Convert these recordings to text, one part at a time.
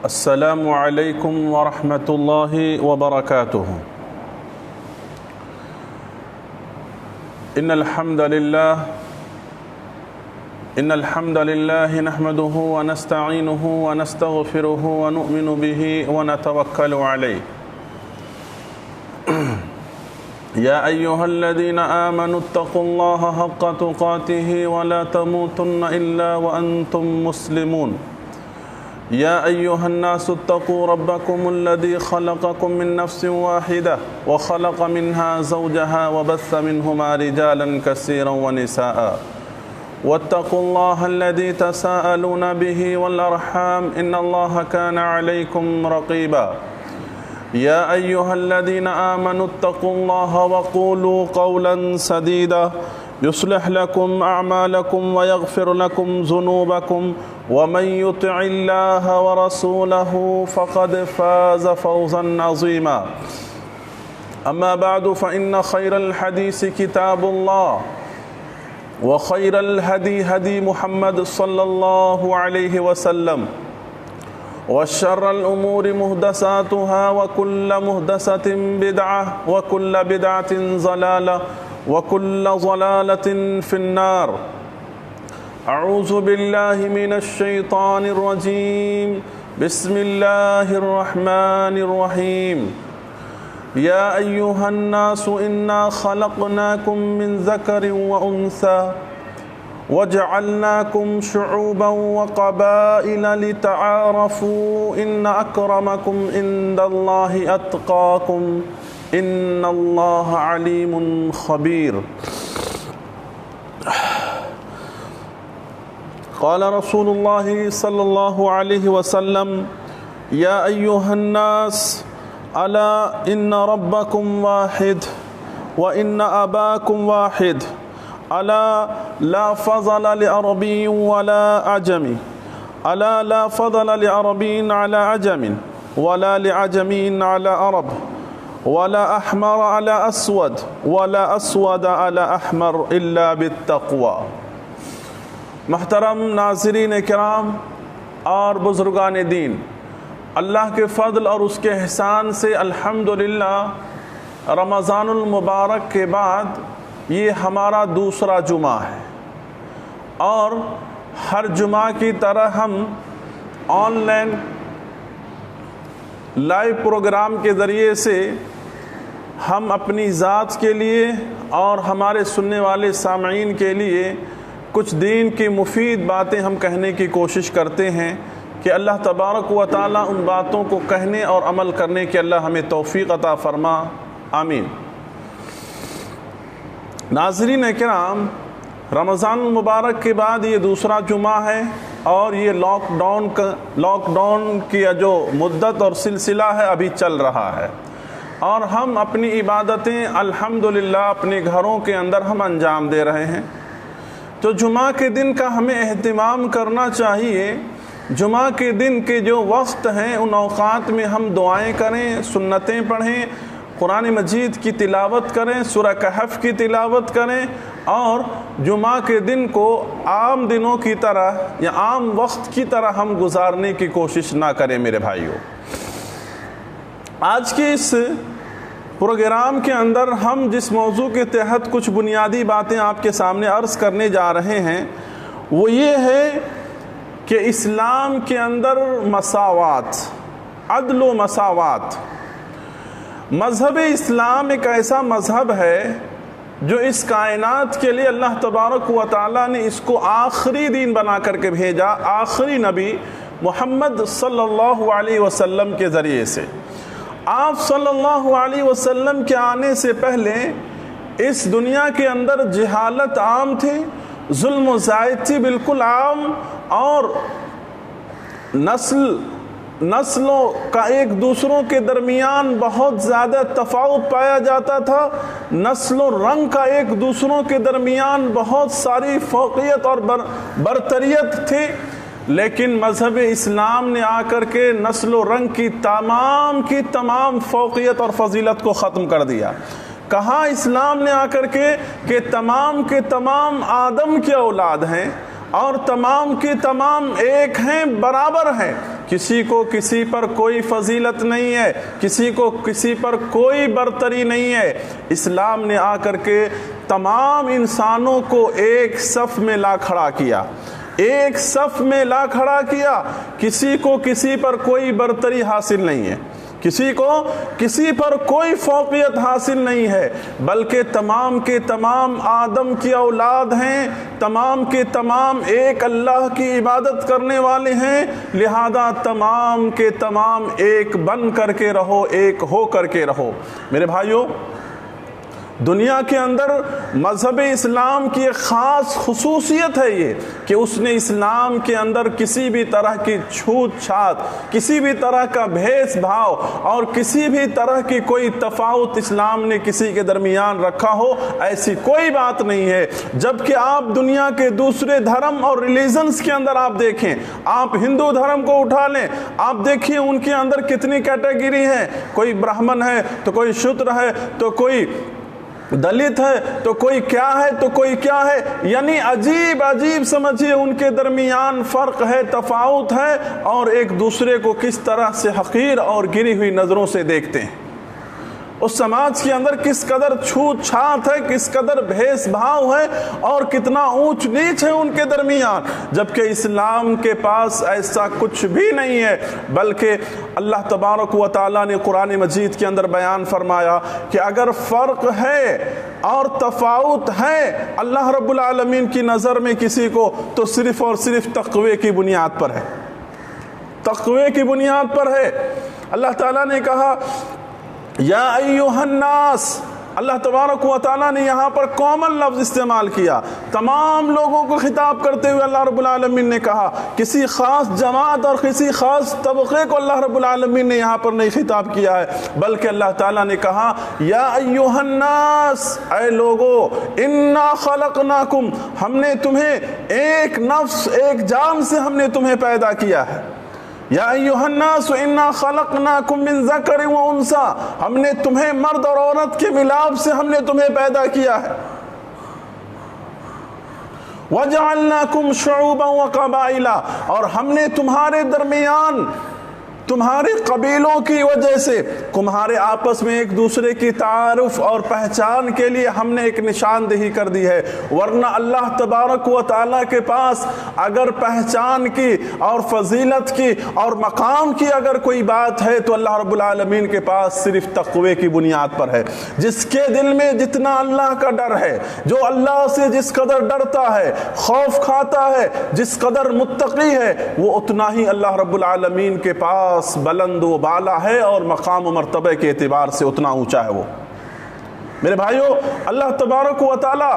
السلام علیکم ورحمۃ اللہ وبرکاتہ۔ ان الحمد للہ نحمده ونستعینه ونستغفره ونؤمن به ونتوکل علیہ۔ یا ایہا الذین آمنوا اتقوا اللہ حق تقاته ولا تموتن الا وانتم مسلمون۔ یا ایہا الناس اتقوا ربکم الذی خلقکم من نفس واحدہ وخلق منها زوجها وبث منہما رجالا کثیرا ونساء واتقوا اللہ الذی تساءلون به والارحام ان اللہ کان علیکم رقیبا۔ یا ایہا الذین آمنوا اتقوا اللہ وقولوا قولا سدیدا یصلح لکم اعمالکم ویغفر لکم ذنوبکم ومن يطع الله ورسوله فقد فاز فوزا عظيما۔ اما بعد فإن خير الحديث كتاب الله وخير الهدي هدي محمد صلى الله عليه وسلم وشر الأمور محدثاتها وكل محدثة بدعة وكل بدعة ضلالة وكل ضلالة في النار۔ اعوذ باللہ من الشیطان الرجیم، بسم اللہ الرحمن الرحیم۔ یا ایہا الناس انا خلقناکم من ذکر وانثی وجعلناکم شعوبا وقبائل لتعارفوا ان اکرمکم عند اللہ اتقاکم ان اللہ علیم خبیر۔ قال رسول اللہ صلی اللہ علیہ وسلم یا ایہا الناس الا ان ربکم واحد وان اباکم واحد الا لا فضل لعربی ولا عجمی الا لا فضل لعربی على عجم ولا لعجمی على عرب ولا احمر على اسود ولا اسود على احمر الا بالتقوى۔ محترم ناظرین کرام اور بزرگان دین، اللہ کے فضل اور اس کے احسان سے الحمدللہ رمضان المبارک کے بعد یہ ہمارا دوسرا جمعہ ہے، اور ہر جمعہ کی طرح ہم آن لائن لائیو پروگرام کے ذریعے سے ہم اپنی ذات کے لیے اور ہمارے سننے والے سامعین کے لیے کچھ دین کی مفید باتیں ہم کہنے کی کوشش کرتے ہیں کہ اللہ تبارک و تعالیٰ ان باتوں کو کہنے اور عمل کرنے کے اللہ ہمیں توفیق عطا فرما، آمین۔ ناظرین کرام، رمضان المبارک کے بعد یہ دوسرا جمعہ ہے، اور یہ لاک ڈاؤن کی جو مدت اور سلسلہ ہے ابھی چل رہا ہے، اور ہم اپنی عبادتیں الحمدللہ اپنے گھروں کے اندر ہم انجام دے رہے ہیں۔ تو جمعہ کے دن کا ہمیں اہتمام کرنا چاہیے۔ جمعہ کے دن کے جو وقت ہیں ان اوقات میں ہم دعائیں کریں، سنتیں پڑھیں، قرآن مجید کی تلاوت کریں، سورہ کہف کی تلاوت کریں، اور جمعہ کے دن کو عام دنوں کی طرح یا عام وقت کی طرح ہم گزارنے کی کوشش نہ کریں میرے بھائیوں۔ آج کے اس پروگرام کے اندر ہم جس موضوع کے تحت کچھ بنیادی باتیں آپ کے سامنے عرض کرنے جا رہے ہیں وہ یہ ہے کہ اسلام کے اندر مساوات، عدل و مساوات۔ مذہب اسلام ایک ایسا مذہب ہے جو اس کائنات کے لیے اللہ تبارک و تعالیٰ نے اس کو آخری دین بنا کر کے بھیجا، آخری نبی محمد صلی اللہ علیہ وسلم کے ذریعے سے۔ آپ صلی اللہ علیہ وسلم کے آنے سے پہلے اس دنیا کے اندر جہالت عام تھی، ظلم و زیادتی بالکل عام، اور نسلوں کا ایک دوسروں کے درمیان بہت زیادہ تفاوت پایا جاتا تھا، نسل و رنگ کا ایک دوسروں کے درمیان بہت ساری فوقیت اور برتریت تھی۔ لیکن مذہب اسلام نے آ کر کے نسل و رنگ کی تمام فوقیت اور فضیلت کو ختم کر دیا۔ کہا اسلام نے آ کر کے تمام کے تمام آدم کے اولاد ہیں، اور تمام کے تمام ایک ہیں، برابر ہیں، کسی کو کسی پر کوئی فضیلت نہیں ہے، کسی کو کسی پر کوئی برتری نہیں ہے۔ اسلام نے آ کر کے تمام انسانوں کو ایک صف میں لا کھڑا کیا، ایک صف میں لا کھڑا کیا۔ کسی کو کسی پر کوئی برتری حاصل نہیں ہے، کسی کو کسی پر کوئی فوقیت حاصل نہیں ہے، بلکہ تمام کے تمام آدم کی اولاد ہیں، تمام کے تمام ایک اللہ کی عبادت کرنے والے ہیں، لہذا تمام کے تمام ایک بن کر کے رہو، ایک ہو کر کے رہو۔ میرے بھائیوں، دنیا کے اندر مذہب اسلام کی ایک خاص خصوصیت ہے یہ کہ اس نے اسلام کے اندر کسی بھی طرح کی چھوت چھات، کسی بھی طرح کا بھیس بھاؤ اور کسی بھی طرح کی کوئی تفاوت اسلام نے کسی کے درمیان رکھا ہو، ایسی کوئی بات نہیں ہے۔ جبکہ آپ دنیا کے دوسرے دھرم اور ریلیجنز کے اندر آپ دیکھیں، آپ ہندو دھرم کو اٹھا لیں، آپ دیکھیں ان کے اندر کتنی کیٹیگری ہیں، کوئی برہمن ہے تو کوئی شودر ہے تو کوئی دلت ہے تو کوئی کیا ہے تو کوئی کیا ہے، یعنی عجیب عجیب سمجھیے ان کے درمیان فرق ہے، تفاوت ہے، اور ایک دوسرے کو کس طرح سے حقیر اور گری ہوئی نظروں سے دیکھتے ہیں۔ اس سماج کے اندر کس قدر چھوت چھات ہے، کس قدر بھیس بھاؤ ہے اور کتنا اونچ نیچ ہے ان کے درمیان، جبکہ اسلام کے پاس ایسا کچھ بھی نہیں ہے، بلکہ اللہ تبارک و تعالیٰ نے قرآن مجید کے اندر بیان فرمایا کہ اگر فرق ہے اور تفاوت ہے اللہ رب العالمین کی نظر میں کسی کو، تو صرف اور صرف تقوی کی بنیاد پر ہے، تقوی کی بنیاد پر ہے۔ اللہ تعالیٰ نے کہا یا ایھا الناس، اللہ تبارک و تعالیٰ نے یہاں پر کامن لفظ استعمال کیا، تمام لوگوں کو خطاب کرتے ہوئے اللہ رب العالمین نے کہا، کسی خاص جماعت اور کسی خاص طبقے کو اللہ رب العالمین نے یہاں پر نہیں خطاب کیا ہے، بلکہ اللہ تعالیٰ نے کہا یا ایھا الناس، اے لوگو، انا خلقناکم، ہم نے تمہیں ایک نفس ایک جان سے ہم نے تمہیں پیدا کیا ہے۔ یا ایھا الناس انا خلقناکم من ذکر و انثی، ہم نے تمہیں مرد اور عورت کے ملاپ سے ہم نے تمہیں پیدا کیا ہے۔ وجعلناکم شعوبا وقبائل، اور ہم نے تمہارے درمیان تمہارے قبیلوں کی وجہ سے تمہارے آپس میں ایک دوسرے کی تعارف اور پہچان کے لیے ہم نے ایک نشاندہی کر دی ہے، ورنہ اللہ تبارک و تعالیٰ کے پاس اگر پہچان کی اور فضیلت کی اور مقام کی اگر کوئی بات ہے تو اللہ رب العالمین کے پاس صرف تقوی کی بنیاد پر ہے۔ جس کے دل میں جتنا اللہ کا ڈر ہے، جو اللہ سے جس قدر ڈرتا ہے، خوف کھاتا ہے، جس قدر متقی ہے، وہ اتنا ہی اللہ رب العالمین کے پاس بلند و بالا ہے اور مقام و مرتبہ کے اعتبار سے اتنا اونچا ہے وہ۔ میرے بھائیوں، اللہ تبارک و تعالی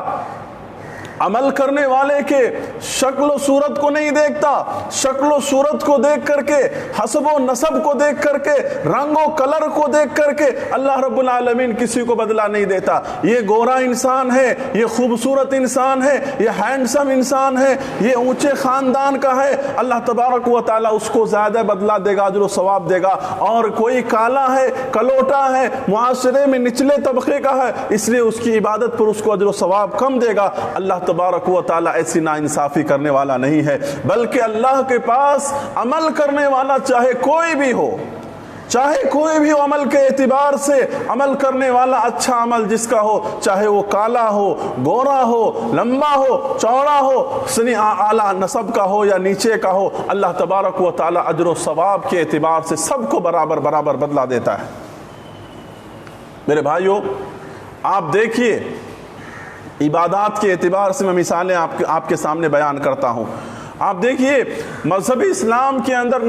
عمل کرنے والے کے شکل و صورت کو نہیں دیکھتا، شکل و صورت کو دیکھ کر کے، حسب و نسب کو دیکھ کر کے، رنگ و کلر کو دیکھ کر کے اللہ رب العالمین کسی کو بدلہ نہیں دیتا۔ یہ گورا انسان ہے، یہ خوبصورت انسان ہے، یہ ہینڈسم انسان ہے، یہ اونچے خاندان کا ہے، اللہ تبارک و تعالیٰ اس کو زیادہ بدلہ دے گا، اجر و ثواب دے گا۔ اور کوئی کالا ہے، کلوٹا ہے، معاشرے میں نچلے طبقے کا ہے، اس لیے اس کی عبادت پر اس کو اجر و ثواب کم دے گا۔ اللہ تبارک و تعالیٰ ایسی ناانصافی کرنے والا نہیں ہے، بلکہ اللہ کے پاس عمل کرنے والا چاہے کوئی بھی ہو، چاہے کوئی بھی عمل کے اعتبار سے عمل کرنے والا اچھا عمل جس کا ہو، چاہے وہ کالا ہو، گورا ہو، لمبا ہو، چوڑا ہو، سنی اعلیٰ نسب کا ہو یا نیچے کا ہو، اللہ تبارک و تعالیٰ اجر و ثواب کے اعتبار سے سب کو برابر برابر بدلہ دیتا ہے۔ میرے بھائیوں، آپ دیکھیے، عبادات کے اعتبار سے میں مثالیں آپ کے سامنے بیان کرتا ہوں۔ آپ دیکھیے، مذہب اسلام کے اندر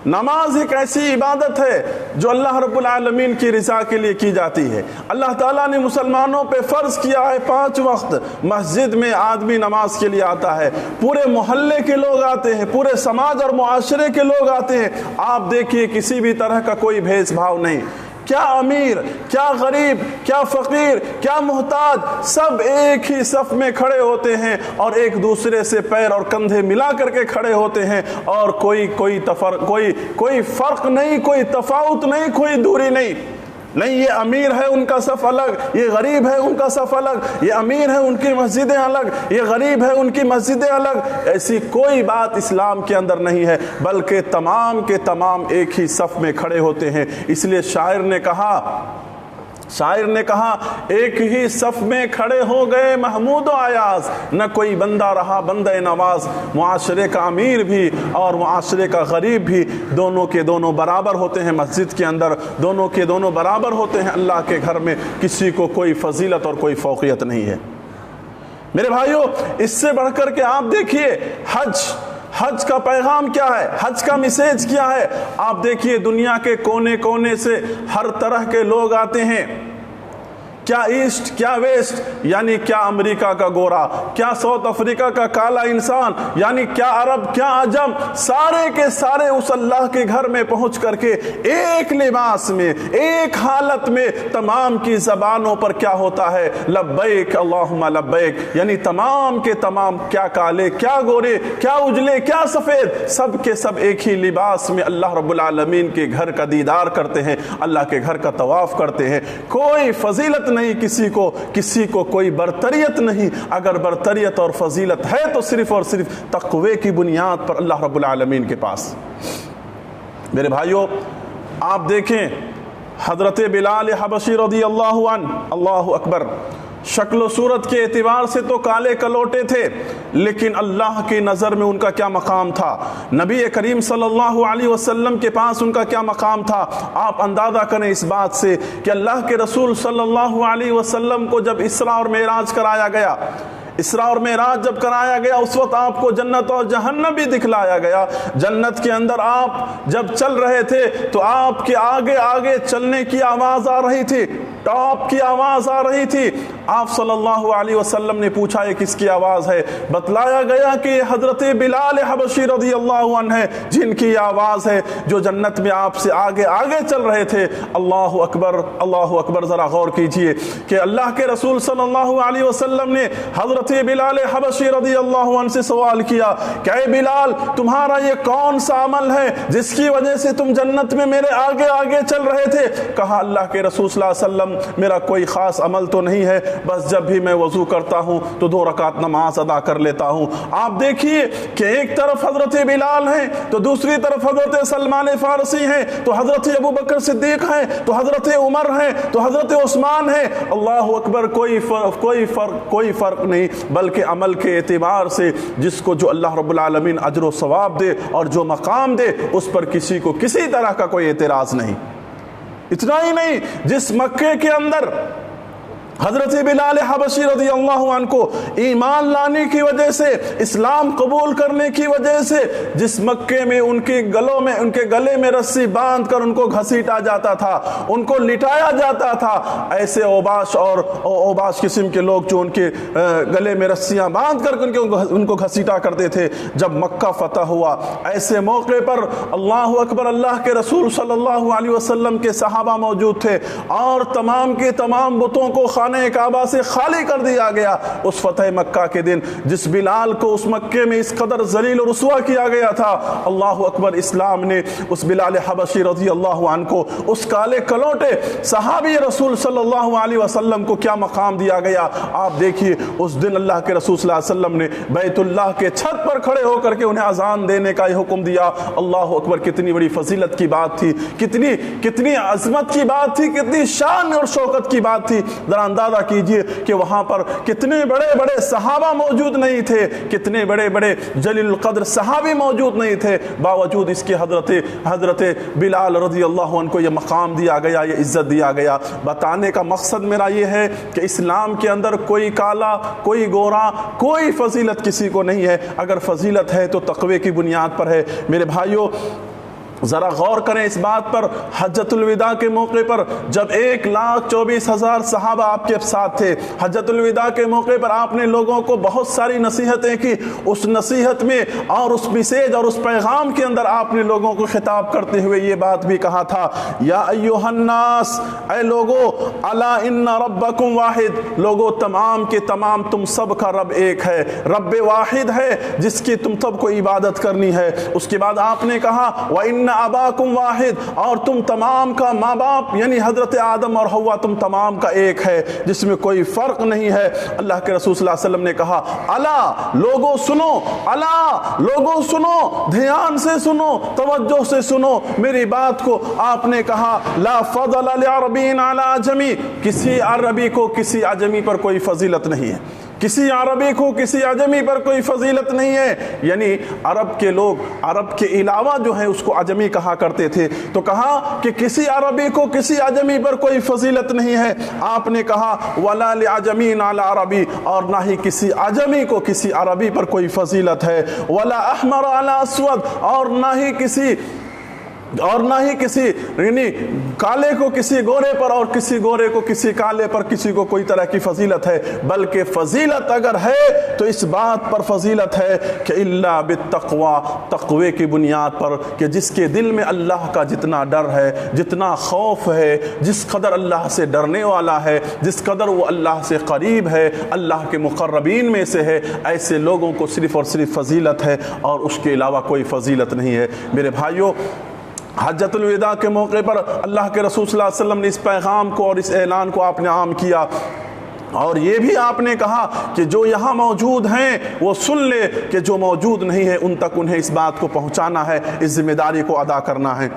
نماز ایک ایسی عبادت ہے جو اللہ رب العالمین کی رضا کے لیے کی جاتی ہے۔ اللہ تعالیٰ نے مسلمانوں پہ فرض کیا ہے 5 وقت مسجد میں آدمی نماز کے لیے آتا ہے، پورے محلے کے لوگ آتے ہیں، پورے سماج اور معاشرے کے لوگ آتے ہیں۔ آپ دیکھیے، کسی بھی طرح کا کوئی بھیس بھاؤ نہیں، کیا امیر، کیا غریب، کیا فقیر، کیا محتاج، سب ایک ہی صف میں کھڑے ہوتے ہیں اور ایک دوسرے سے پیر اور کندھے ملا کر کے کھڑے ہوتے ہیں، اور کوئی فرق نہیں، کوئی تفاوت نہیں، کوئی دوری نہیں۔ نہیں یہ امیر ہے ان کا صف الگ، یہ غریب ہے ان کا صف الگ، یہ امیر ہے ان کی مسجدیں الگ، یہ غریب ہے ان کی مسجدیں الگ، ایسی کوئی بات اسلام کے اندر نہیں ہے، بلکہ تمام کے تمام ایک ہی صف میں کھڑے ہوتے ہیں۔ اس لیے شاعر نے کہا ایک ہی صف میں کھڑے ہو گئے محمود و ایاز، نہ کوئی بندہ رہا بندہ نواز، معاشرے کا امیر بھی اور معاشرے کا غریب بھی دونوں کے دونوں برابر ہوتے ہیں مسجد کے اندر، دونوں کے دونوں برابر ہوتے ہیں اللہ کے گھر میں، کسی کو کوئی فضیلت اور کوئی فوقیت نہیں ہے۔ میرے بھائیوں، اس سے بڑھ کر کے آپ دیکھیے حج کا پیغام کیا ہے، حج کا میسیج کیا ہے۔ آپ دیکھیے دنیا کے کونے کونے سے ہر طرح کے لوگ آتے ہیں، کیا ایسٹ کیا ویسٹ، یعنی کیا امریکہ کا گورا، کیا ساؤتھ افریقہ کا کالا انسان، یعنی کیا عرب کیا عجم، سارے کے سارے اس اللہ کے گھر میں پہنچ کر کے ایک لباس میں ایک حالت میں تمام کی زبانوں پر کیا ہوتا ہے، لبیک اللہم لبیک، یعنی تمام کے تمام، کیا کالے کیا گورے کیا اجلے کیا سفید، سب کے سب ایک ہی لباس میں اللہ رب العالمین کے گھر کا دیدار کرتے ہیں، اللہ کے گھر کا طواف کرتے ہیں۔ کوئی فضیلت نہیں کسی کو کوئی برتریت نہیں، اگر برتریت اور فضیلت ہے تو صرف اور صرف تقوی کی بنیاد پر اللہ رب العالمین کے پاس۔ میرے بھائیوں، آپ دیکھیں حضرت بلال حبشی رضی اللہ عنہ، اللہ اکبر، شکل و صورت کے اعتبار سے تو کالے کلوٹے تھے، لیکن اللہ کی نظر میں ان کا کیا مقام تھا، نبی کریم صلی اللہ علیہ وسلم کے پاس ان کا کیا مقام تھا۔ آپ اندازہ کریں اس بات سے کہ اللہ کے رسول صلی اللہ علیہ وسلم کو جب اسراء اور معراج کرایا گیا، اسراء اور معراج جب کرایا گیا، اس وقت آپ کو جنت اور جہنم بھی دکھلایا گیا۔ جنت کے اندر آپ جب چل رہے تھے تو آپ کے آگے آگے چلنے کی آواز آ رہی تھی، ٹاپ کی آواز آ رہی تھی۔ آپ صلی اللہ علیہ وسلم نے پوچھا یہ کس کی آواز ہے، بتلایا گیا کہ یہ حضرت بلال حبشی رضی اللہ عنہ ہے، جن کی آواز ہے جو جنت میں آپ سے آگے آگے چل رہے تھے۔ اللہ اکبر، اللہ اکبر، ذرا غور کیجئے کہ اللہ کے رسول صلی اللہ علیہ وسلم نے حضرت بلال حبشی رضی اللہ عنہ سے سوال کیا کہ اے بلال، تمہارا یہ کون سا عمل ہے جس کی وجہ سے تم جنت میں میرے آگے آگے چل رہے تھے؟ کہا اللہ کے رسول صلی اللہ علیہ وسلم میرا کوئی خاص عمل تو نہیں ہے، بس جب بھی میں وضو کرتا ہوں تو 2 رکعت نماز ادا کر لیتا ہوں۔ آپ دیکھیے کہ ایک طرف حضرت بلال ہیں تو دوسری طرف حضرت سلمان فارسی ہیں، تو حضرت ابو بکر صدیق ہیں، تو حضرت عمر ہیں، تو حضرت عثمان ہیں۔ اللہ اکبر، کوئی فرق نہیں، بلکہ عمل کے اعتبار سے جس کو جو اللہ رب العالمین اجر و ثواب دے اور جو مقام دے، اس پر کسی کو کسی طرح کا کوئی اعتراض نہیں۔ اتنا ہی نہیں، جس مکے کے اندر حضرت بلال حبشی رضی اللہ عنہ کو ایمان لانے کی وجہ سے، اسلام قبول کرنے کی وجہ سے، جس مکے میں ان کے گلے میں رسی باندھ کر ان کو گھسیٹا جاتا تھا، ان کو لٹایا جاتا تھا، ایسے اوباش قسم کے لوگ جو ان کے گلے میں رسیاں باندھ کر ان کو گھسیٹا کرتے تھے، جب مکہ فتح ہوا، ایسے موقع پر اللہ اکبر، اللہ کے رسول صلی اللہ علیہ وسلم کے صحابہ موجود تھے اور تمام کے تمام بتوں کو خانہ کعبہ سے خالی کر دیا گیا اس فتح مکہ کے دن۔ جس بلال کو اس مکے میں اس قدر ذلیل و رسوا کیا گیا تھا، اللہ اکبر، اسلام نے اس بلال حبشی رضی اللہ عنہ کو، اس کالے کلوٹے صحابی رسول صلی اللہ علیہ وسلم کو کیا مقام دیا گیا۔ آپ دیکھیے اس دن اللہ کے رسول صلی اللہ علیہ وسلم نے بیت اللہ کے چھت پر کھڑے ہو کر کے انہیں اذان دینے کا حکم دیا۔ اللہ اکبر، کتنی بڑی فضیلت کی بات تھی، کتنی عظمت کی بات تھی، کتنی شان اور شوکت کی بات تھی۔ ذرا اندازہ کیجئے کہ وہاں پر کتنے بڑے بڑے صحابہ موجود نہیں تھے، کتنے بڑے بڑے جلیل القدر صحابی موجود نہیں تھے، باوجود اس کے حضرت بلال رضی اللہ عنہ کو یہ مقام دیا گیا، یہ عزت دیا گیا۔ بتانے کا مقصد میرا یہ ہے کہ اسلام کے اندر کوئی کالا کوئی گورا، کوئی فضیلت کسی کو نہیں ہے، اگر فضیلت ہے تو تقوی کی بنیاد پر ہے۔ میرے بھائیوں، ذرا غور کریں اس بات پر، حجۃ الوداع کے موقع پر جب 1,24,000 صحابہ آپ کے ساتھ تھے، حجۃ الوداع کے موقع پر آپ نے لوگوں کو بہت ساری نصیحتیں کی، اس نصیحت میں اور اس میسیج اور اس پیغام کے اندر آپ نے لوگوں کو خطاب کرتے ہوئے یہ بات بھی کہا تھا، یا ایھا الناس، اے لوگو، الا ان ربکم واحد، لوگو تمام کے تمام تم سب کا رب ایک ہے، رب واحد ہے جس کی تم سب کو عبادت کرنی ہے۔ اس کے بعد آپ نے کہا وَإِنَّ اباکم واحد، اور تم تمام کا ماں باپ یعنی حضرت آدم اور حوا تم تمام کا ایک ہے جس میں کوئی فرق نہیں ہے۔ اللہ کے رسول صلی اللہ علیہ وسلم نے کہا الا لوگوں سنو، الا لوگوں سنو، دھیان سے سنو، توجہ سے سنو میری بات کو۔ آپ نے کہا لا فضل لعربی علی عجمی، کسی عربی کو کسی عجمی پر کوئی فضیلت نہیں ہے، کسی عربی کو کسی عجمی پر کوئی فضیلت نہیں ہے۔ یعنی عرب کے لوگ عرب کے علاوہ جو ہے اس کو عجمی کہا کرتے تھے، تو کہا کہ کسی عربی کو کسی عجمی پر کوئی فضیلت نہیں ہے۔ آپ نے کہا ولا لعجمی علی عربی، اور نہ ہی کسی عجمی کو کسی عربی پر کوئی فضیلت ہے، ولا احمر علی اسود، اور نہ ہی کسی یعنی کالے کو کسی گورے پر اور کسی گورے کو کسی کالے پر کسی کو کوئی طرح کی فضیلت ہے، بلکہ فضیلت اگر ہے تو اس بات پر فضیلت ہے کہ الا بالتقوی، تقوی کی بنیاد پر، کہ جس کے دل میں اللہ کا جتنا ڈر ہے، جتنا خوف ہے، جس قدر اللہ سے ڈرنے والا ہے، جس قدر وہ اللہ سے قریب ہے، اللہ کے مقربین میں سے ہے، ایسے لوگوں کو صرف اور صرف فضیلت ہے اور اس کے علاوہ کوئی فضیلت نہیں ہے۔ میرے بھائیوں، حجۃ الوداع کے موقع پر اللہ کے رسول صلی اللہ علیہ وسلم نے اس پیغام کو اور اس اعلان کو آپ نے عام کیا، اور یہ بھی آپ نے کہا کہ جو یہاں موجود ہیں وہ سن لے، کہ جو موجود نہیں ہے ان تک انہیں اس بات کو پہنچانا ہے، اس ذمہ داری کو ادا کرنا ہے۔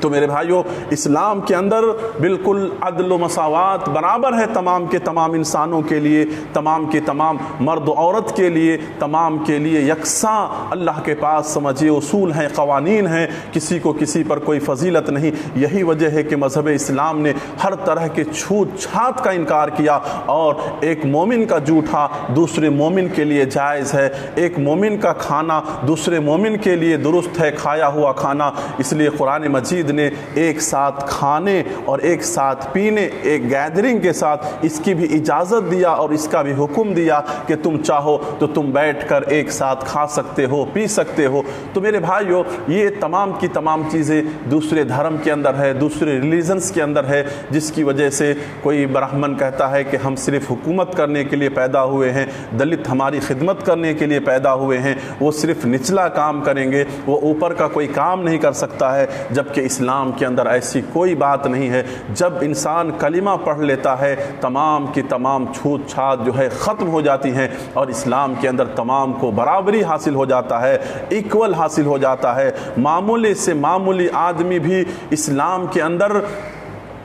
تو میرے بھائیوں، اسلام کے اندر بالکل عدل و مساوات برابر ہے تمام کے تمام انسانوں کے لیے، تمام کے تمام مرد و عورت کے لیے، تمام کے لیے یکساں اللہ کے پاس سمجھے اصول ہیں، قوانین ہیں، کسی کو کسی پر کوئی فضیلت نہیں۔ یہی وجہ ہے کہ مذہب اسلام نے ہر طرح کے چھوت چھات کا انکار کیا، اور ایک مومن کا جھوٹا دوسرے مومن کے لیے جائز ہے، ایک مومن کا کھانا دوسرے مومن کے لیے درست ہے، کھایا ہوا کھانا۔ اس لیے قرآن مجید نے ایک ساتھ کھانے اور ایک ساتھ پینے، ایک گیدرنگ کے ساتھ اس کی بھی اجازت دیا اور اس کا بھی حکم دیا کہ تم چاہو تو تم بیٹھ کر ایک ساتھ کھا سکتے ہو، پی سکتے ہو۔ تو میرے بھائیو، یہ تمام کی تمام چیزیں دوسرے دھرم کے اندر ہے، دوسرے ریلیجنز کے اندر ہے، جس کی وجہ سے کوئی برہمن کہتا ہے کہ ہم صرف حکومت کرنے کے لیے پیدا ہوئے ہیں، دلت ہماری خدمت کرنے کے لیے پیدا ہوئے ہیں، وہ صرف نچلا کام کریں گے، وہ اوپر کا کوئی کام نہیں کر سکتا ہے، جبکہ اسلام کے اندر ایسی کوئی بات نہیں ہے۔ جب انسان کلمہ پڑھ لیتا ہے تمام کی تمام چھوت چھات جو ہے ختم ہو جاتی ہیں، اور اسلام کے اندر تمام کو برابری حاصل ہو جاتا ہے، ایکول حاصل ہو جاتا ہے۔ معمولی سے معمولی آدمی بھی اسلام کے اندر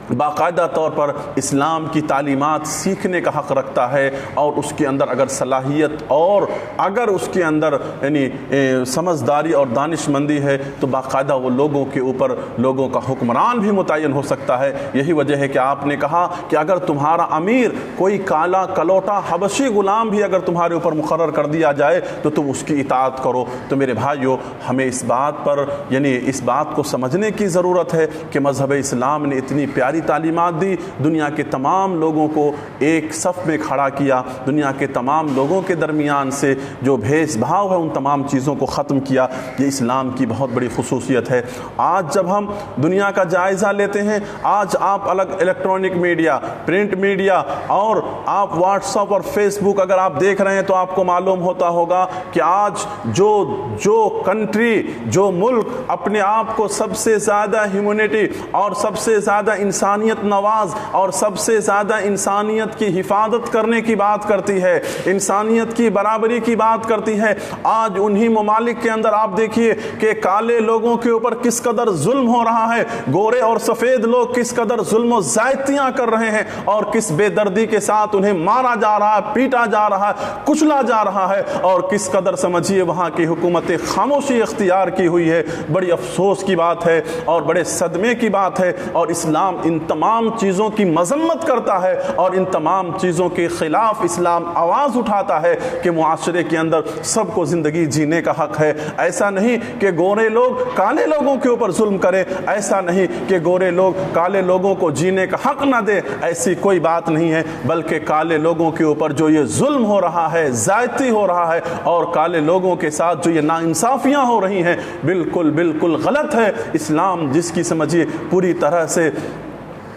باقاعدہ طور پر اسلام کی تعلیمات سیکھنے کا حق رکھتا ہے، اور اس کے اندر اگر صلاحیت اور اگر اس کے اندر یعنی سمجھداری اور دانش مندی ہے تو باقاعدہ وہ لوگوں کے اوپر لوگوں کا حکمران بھی متعین ہو سکتا ہے۔ یہی وجہ ہے کہ آپ نے کہا کہ اگر تمہارا امیر کوئی کالا کلوٹا حبشی غلام بھی اگر تمہارے اوپر مقرر کر دیا جائے تو تم اس کی اطاعت کرو۔ تو میرے بھائیو، ہمیں اس بات پر یعنی اس بات کو سمجھنے کی ضرورت ہے کہ مذہب اسلام نے اتنی پیاری تعلیمات دی، دنیا کے تمام لوگوں کو ایک صف میں کھڑا کیا، دنیا کے تمام لوگوں کے درمیان سے جو بھید بھاؤ ہے ان تمام چیزوں کو ختم کیا۔ یہ اسلام کی بہت بڑی خصوصیت ہے۔ آج جب ہم دنیا کا جائزہ لیتے ہیں، آج آپ الگ الیکٹرانک میڈیا، پرنٹ میڈیا، اور آپ واٹس ایپ اور فیس بک اگر آپ دیکھ رہے ہیں تو آپ کو معلوم ہوتا ہوگا کہ آج جو کنٹری، جو ملک اپنے آپ کو سب سے زیادہ ہیومینٹی اور سب سے زیادہ انسانیت نواز اور سب سے زیادہ انسانیت کی حفاظت کرنے کی بات کرتی ہے، انسانیت کی برابری کی بات کرتی ہے، آج انہی ممالک کے اندر آپ دیکھیے کہ کالے لوگوں کے اوپر کس قدر ظلم ہو رہا ہے، گورے اور سفید لوگ کس قدر ظلم و زیادتیاں کر رہے ہیں، اور کس بے دردی کے ساتھ انہیں مارا جا رہا ہے، پیٹا جا رہا ہے، کچلا جا رہا ہے، اور کس قدر سمجھیے وہاں کی حکومت خاموشی اختیار کی ہوئی ہے۔ بڑی افسوس کی بات ہے اور بڑے صدمے کی بات ہے، اور اسلام ان تمام چیزوں کی مذمت کرتا ہے، اور ان تمام چیزوں کے خلاف اسلام آواز اٹھاتا ہے کہ معاشرے کے اندر سب کو زندگی جینے کا حق ہے۔ ایسا نہیں کہ گورے لوگ کالے لوگوں کے اوپر ظلم کریں، ایسا نہیں کہ گورے لوگ کالے لوگوں کو جینے کا حق نہ دے، ایسی کوئی بات نہیں ہے، بلکہ کالے لوگوں کے اوپر جو یہ ظلم ہو رہا ہے، زیادتی ہو رہا ہے، اور کالے لوگوں کے ساتھ جو یہ ناانصافیاں ہو رہی ہیں، بالکل بالکل غلط ہے۔ اسلام جس کی سمجھیے پوری طرح سے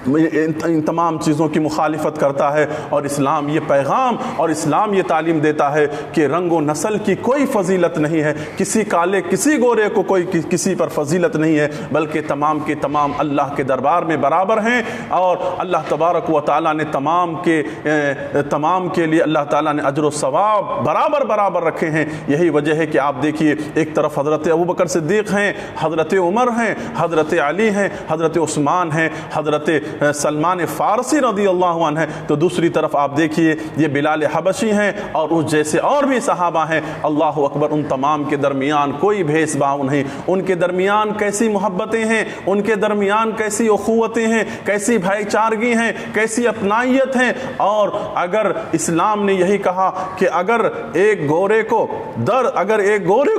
ان تمام چیزوں کی مخالفت کرتا ہے، اور اسلام یہ پیغام اور اسلام یہ تعلیم دیتا ہے کہ رنگ و نسل کی کوئی فضیلت نہیں ہے، کسی کالے کسی گورے کو کوئی کسی پر فضیلت نہیں ہے، بلکہ تمام کے تمام اللہ کے دربار میں برابر ہیں، اور اللہ تبارک و تعالیٰ نے تمام کے لیے اللہ تعالیٰ نے اجر و ثواب برابر رکھے ہیں۔ یہی وجہ ہے کہ آپ دیکھیے ایک طرف حضرت ابوبکر صدیق ہیں، حضرت عمر ہیں، حضرت علی ہیں، حضرت عثمان ہیں، حضرت سلمان فارسی رضی اللہ عنہ ہیں، تو دوسری طرف آپ دیکھیے یہ بلال حبشی ہیں اور اس جیسے اور بھی صحابہ ہیں۔ اللہ اکبر، ان تمام کے درمیان کوئی بھیس بھاؤ نہیں، ان کے درمیان کیسی محبتیں ہیں، ان کے درمیان کیسی اخوتیں ہیں، کیسی بھائی چارگی ہیں، کیسی اپنائیت ہیں۔ اور اگر اسلام نے یہی کہا کہ اگر ایک گورے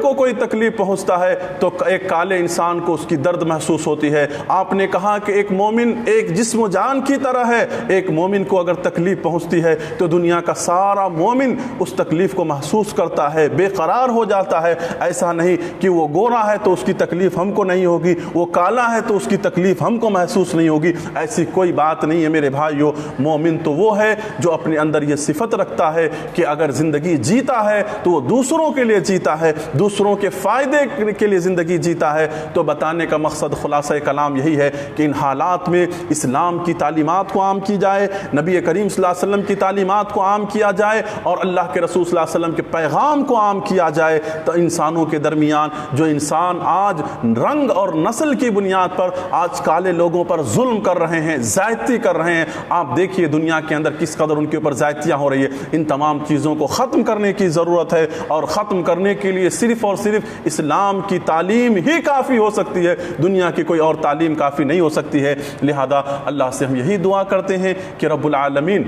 کو کوئی تکلیف پہنچتا ہے تو ایک کالے انسان کو اس کی درد محسوس ہوتی ہے۔ آپ نے کہا کہ ایک مومن ایک جسم و جان کی طرح ہے، ایک مومن کو اگر تکلیف پہنچتی ہے تو دنیا کا سارا مومن اس تکلیف کو محسوس کرتا ہے، بے قرار ہو جاتا ہے۔ ایسا نہیں کہ وہ گورا ہے تو اس کی تکلیف ہم کو نہیں ہوگی، وہ کالا ہے تو اس کی تکلیف ہم کو محسوس نہیں ہوگی، ایسی کوئی بات نہیں ہے میرے بھائیو۔ مومن تو وہ ہے جو اپنے اندر یہ صفت رکھتا ہے کہ اگر زندگی جیتا ہے تو وہ دوسروں کے لیے جیتا ہے، دوسروں کے فائدے کے لیے زندگی جیتا ہے۔ تو بتانے کا مقصد خلاصہ کلام یہی ہے کہ ان حالات میں اسلام کی تعلیمات کو عام کی جائے، نبی کریم صلی اللہ علیہ وسلم کی تعلیمات کو عام کیا جائے، اور اللہ کے رسول صلی اللہ علیہ وسلم کے پیغام کو عام کیا جائے، تو انسانوں کے درمیان جو انسان آج رنگ اور نسل کی بنیاد پر آج کالے لوگوں پر ظلم کر رہے ہیں، زیادتی کر رہے ہیں، آپ دیکھیے دنیا کے اندر کس قدر ان کے اوپر زیادتیاں ہو رہی ہے۔ ان تمام چیزوں کو ختم کرنے کی ضرورت ہے، اور ختم کرنے کے لیے صرف اور صرف اسلام کی تعلیم ہی کافی ہو سکتی ہے، دنیا کی کوئی اور تعلیم کافی نہیں ہو سکتی ہے۔ لہذا اللہ سے ہم یہی دعا کرتے ہیں کہ رب العالمین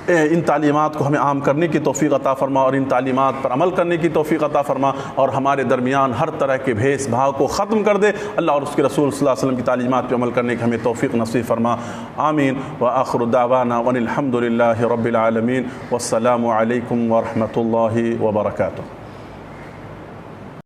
ان تعلیمات کو ہمیں عام کرنے کی توفیق عطا فرما، اور ان تعلیمات پر عمل کرنے کی توفیق عطا فرما، اور ہمارے درمیان ہر طرح کے بھیس بھاؤ کو ختم کر دے۔ اللہ اور اس کے رسول صلی اللہ علیہ وسلم کی تعلیمات پہ عمل کرنے کی ہمیں توفیق نصیب فرما، آمین۔ وآخر دعوانا وان الحمد للہ رب العالمین، والسلام علیکم ورحمۃ اللہ وبرکاتہ۔